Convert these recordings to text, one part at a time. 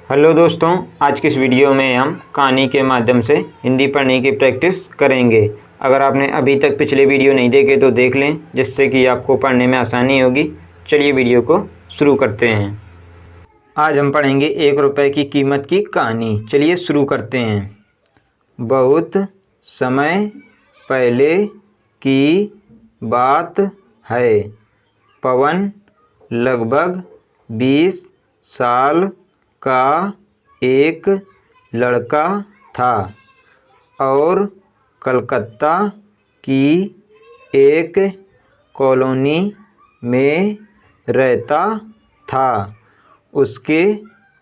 Hello दोस्तों, आज की इस वीडियो में हम कहानी के माध्यम से हिंदी पढ़ने की प्रैक्टिस करेंगे। अगर आपने अभी तक पिछले वीडियो नहीं देखे तो देख लें, जिससे कि आपको पढ़ने में आसानी होगी। चलिए वीडियो को शुरू करते हैं। आज हम पढ़ेंगे 1 रुपये की कीमत की कहानी। चलिए शुरू करते हैं। बहुत समय पहले की बात है। पवन लगभग 20 साल का एक लड़का था और कलकत्ता की एक कॉलोनी में रहता था। उसके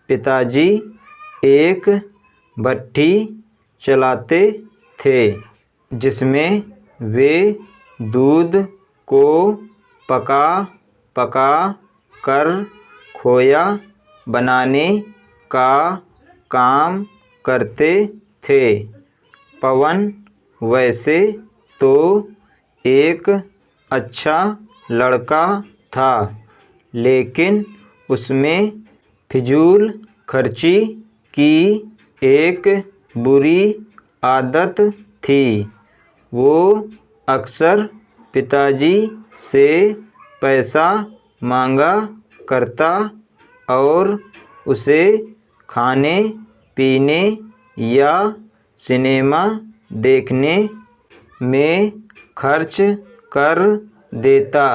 पिताजी एक भट्ठी चलाते थे, जिसमें वे दूध को पका पका कर खोया बनाने का काम करते थे। पवन वैसे तो एक अच्छा लड़का था, लेकिन उसमें फिजूल खर्ची की एक बुरी आदत थी। वो अक्सर पिताजी से पैसा मांगा करता और उसे खाने पीने या सिनेमा देखने में खर्च कर देता।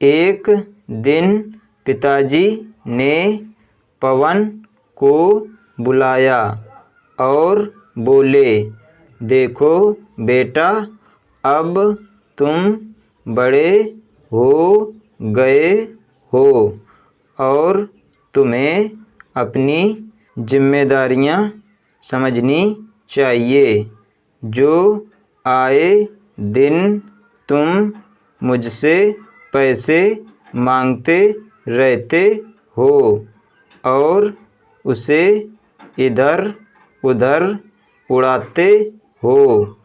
एक दिन पिताजी ने पवन को बुलाया और बोले, देखो बेटा, अब तुम बड़े हो गए हो और तुम्हें अपनी जिम्मेदारियां समझनी चाहिए। जो आए दिन तुम मुझसे पैसे मांगते रहते हो और उसे इधर उधर उड़ाते हो,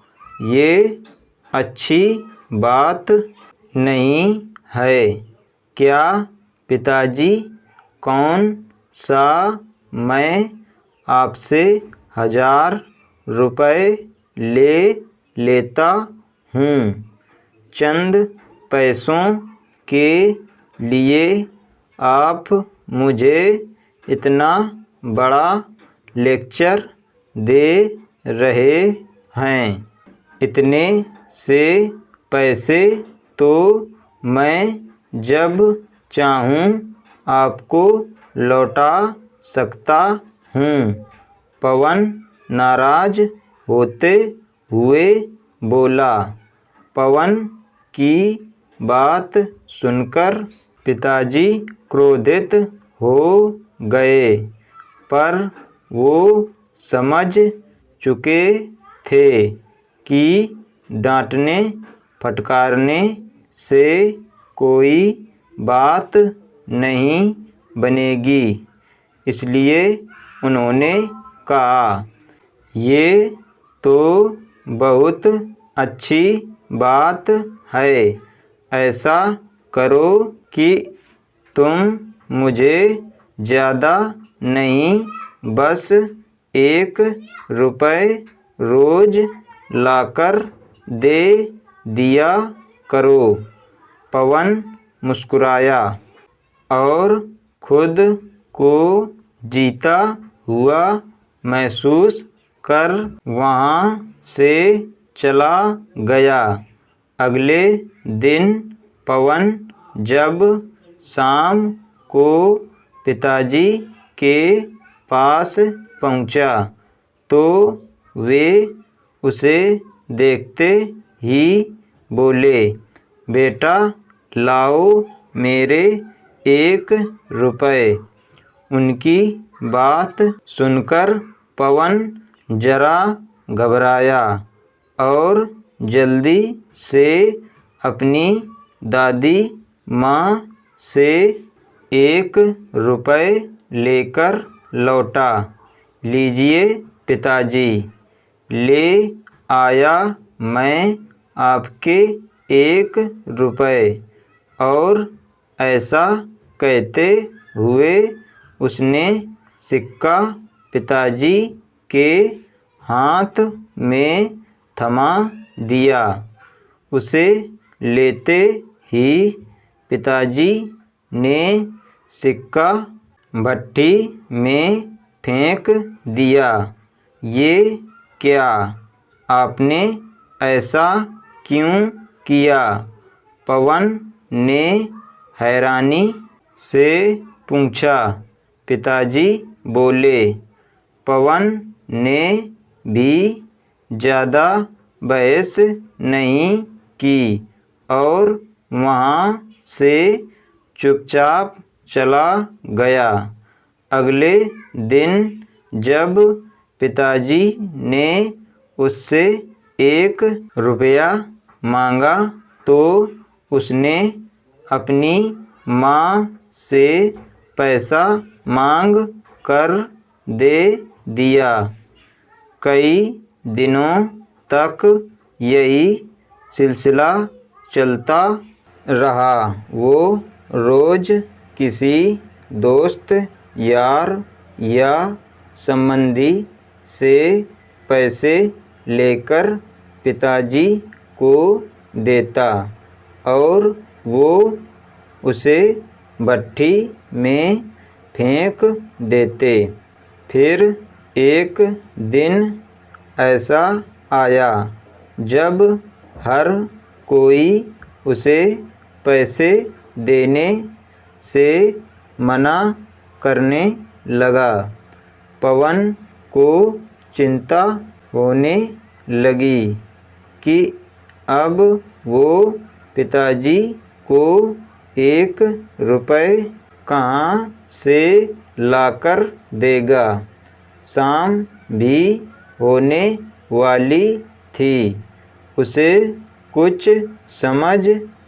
ये अच्छी बात नहीं है। क्या पिताजी, कौन सा मैं आपसे 1000 रुपये ले लेता हूँ। चंद पैसों के लिए आप मुझे इतना बड़ा लेक्चर दे रहे हैं। इतने से पैसे तो मैं जब चाहूँ आपको लौटा सकता हूँ। पवन नाराज होते हुए बोला। पवन की बात सुनकर पिताजी क्रोधित हो गए, पर वो समझ चुके थे कि डांटने फटकारने से कोई बात नहीं बनेगी। इसलिए उन्होंने कहा, ये तो बहुत अच्छी बात है। ऐसा करो कि तुम मुझे ज़्यादा नहीं, बस 1 रुपये रोज लाकर दे दिया करो। पवन मुस्कुराया और खुद को जीता हुआ महसूस कर वहाँ से चला गया। अगले दिन पवन जब शाम को पिताजी के पास पहुँचा तो वे उसे देखते ही बोले, बेटा लाओ मेरे 1 रुपये। उनकी बात सुनकर पवन जरा घबराया और जल्दी से अपनी दादी माँ से 1 रुपये लेकर लौटा। लीजिए पिताजी, ले आया मैं आपके 1 रुपये। और ऐसा कहते हुए उसने सिक्का पिताजी के हाथ में थमा दिया। उसे लेते ही पिताजी ने सिक्का भट्टी में फेंक दिया। ये क्या, आपने ऐसा क्यों किया? पवन ने हैरानी से पूछा। पिताजी बोले। पवन ने भी ज़्यादा बहस नहीं की और वहाँ से चुपचाप चला गया। अगले दिन जब पिताजी ने उससे 1 रुपया मांगा तो उसने अपनी माँ से पैसा मांग कर दे दिया। कई दिनों तक यही सिलसिला चलता रहा। वो रोज़ किसी दोस्त, यार या संबंधी से पैसे लेकर पिताजी को देता और वो उसे भट्टी में फेंक देते। फिर एक दिन ऐसा आया जब हर कोई उसे पैसे देने से मना करने लगा। पवन को चिंता होने लगी कि अब वो पिताजी को 1 रुपये कहाँ से लाकर देगा। शाम भी होने वाली थी। उसे कुछ समझ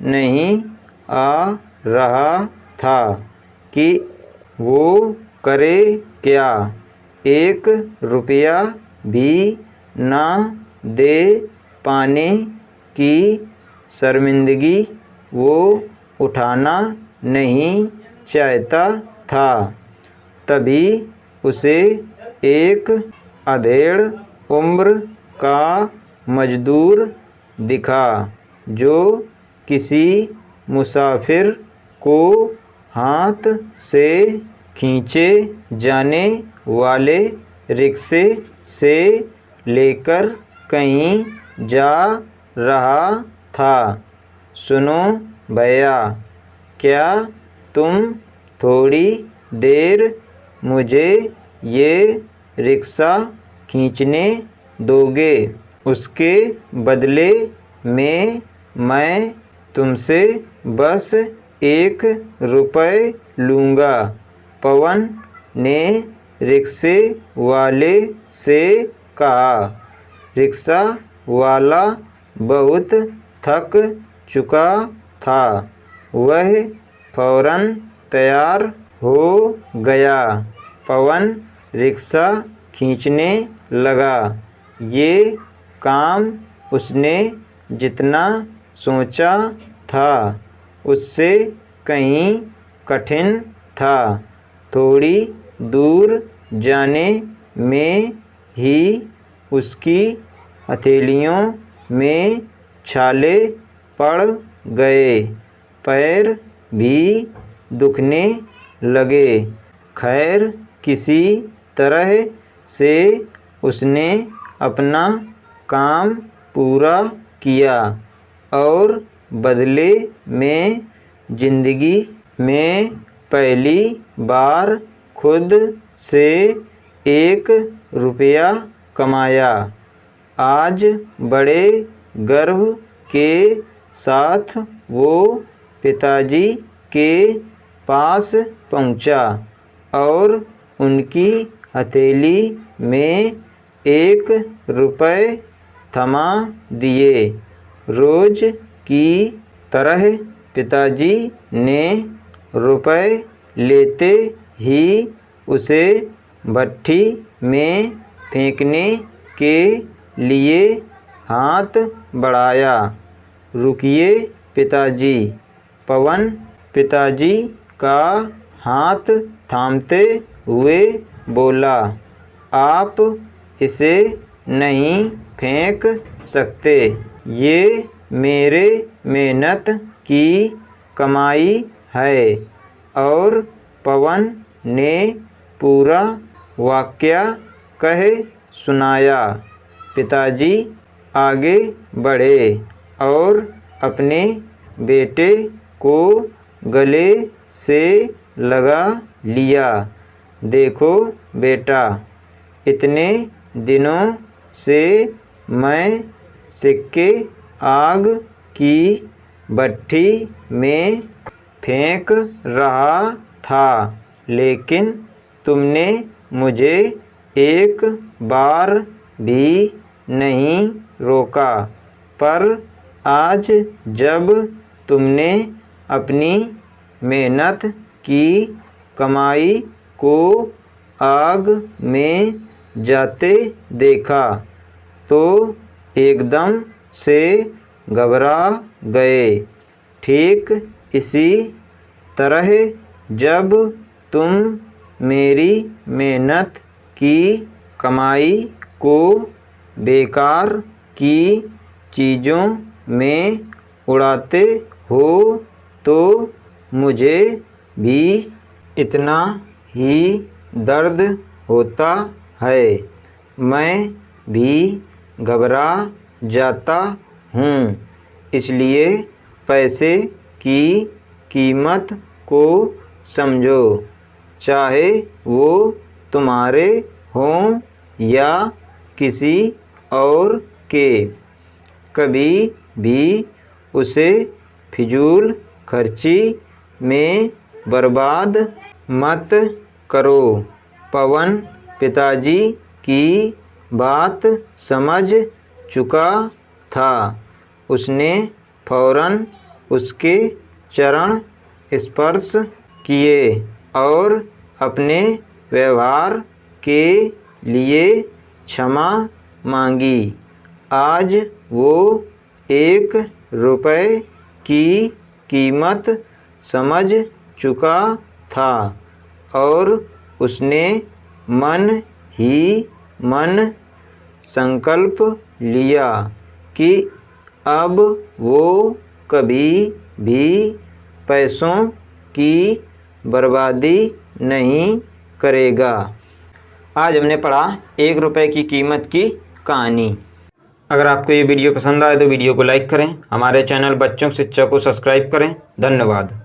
नहीं आ रहा था कि वो करे क्या। 1 रुपया भी ना दे पाने की शर्मिंदगी वो उठाना नहीं चाहता था। तभी उसे एक अधेड़ उम्र का मजदूर दिखा जो किसी मुसाफिर को हाथ से खींचे जाने वाले रिक्शे से लेकर कहीं जा रहा था। सुनो भैया, क्या तुम थोड़ी देर मुझे ये रिक्शा खींचने दोगे? उसके बदले में मैं तुमसे बस 1 रुपये लूँगा। पवन ने रिक्शे वाले से कहा। रिक्शा वाला बहुत थक चुका था। वह फौरन तैयार हो गया। पवन रिक्शा खींचने लगा। ये काम उसने जितना सोचा था उससे कहीं कठिन था। थोड़ी दूर जाने में ही उसकी हथेलियों में छाले पड़ गए। पैर भी दुखने लगे। खैर किसी तरह से उसने अपना काम पूरा किया और बदले में जिंदगी में पहली बार खुद से 1 रुपया कमाया। आज बड़े गर्व के साथ वो पिताजी के पास पहुंचा और उनकी हथेली में 1 रुपये थमा दिए। रोज की तरह पिताजी ने रुपए लेते ही उसे भट्टी में फेंकने के लिए हाथ बढ़ाया। रुकिए पिताजी। पवन पिताजी का हाथ थामते हुए बोला, आप इसे नहीं फेंक सकते, ये मेरे मेहनत की कमाई है। और पवन ने पूरा वाकया कह सुनाया। पिताजी आगे बढ़े और अपने बेटे को गले से लगा लिया। देखो बेटा, इतने दिनों से मैं सिक्के आग की भट्ठी में फेंक रहा था, लेकिन तुमने मुझे एक बार भी नहीं रोका। पर आज जब तुमने अपनी मेहनत की कमाई को आग में जाते देखा तो एकदम से घबरा गए। ठीक इसी तरह जब तुम मेरी मेहनत की कमाई को बेकार की चीज़ों में उड़ाते हो तो मुझे भी इतना ही दर्द होता है। मैं भी घबरा जाता हूँ। इसलिए पैसे की कीमत को समझो, चाहे वो तुम्हारे हों या किसी और के। कभी भी उसे फिजूल खर्ची में बर्बाद मत करो। पवन पिताजी की बात समझ चुका था। उसने फौरन उसके चरण स्पर्श किए और अपने व्यवहार के लिए क्षमा मांगी। आज वो 1 रुपये की कीमत समझ चुका था और उसने मन ही मन संकल्प लिया कि अब वो कभी भी पैसों की बर्बादी नहीं करेगा। आज हमने पढ़ा 1 रुपये की कीमत की कहानी। अगर आपको ये वीडियो पसंद आए तो वीडियो को लाइक करें, हमारे चैनल बच्चों की शिक्षा को सब्सक्राइब करें। धन्यवाद।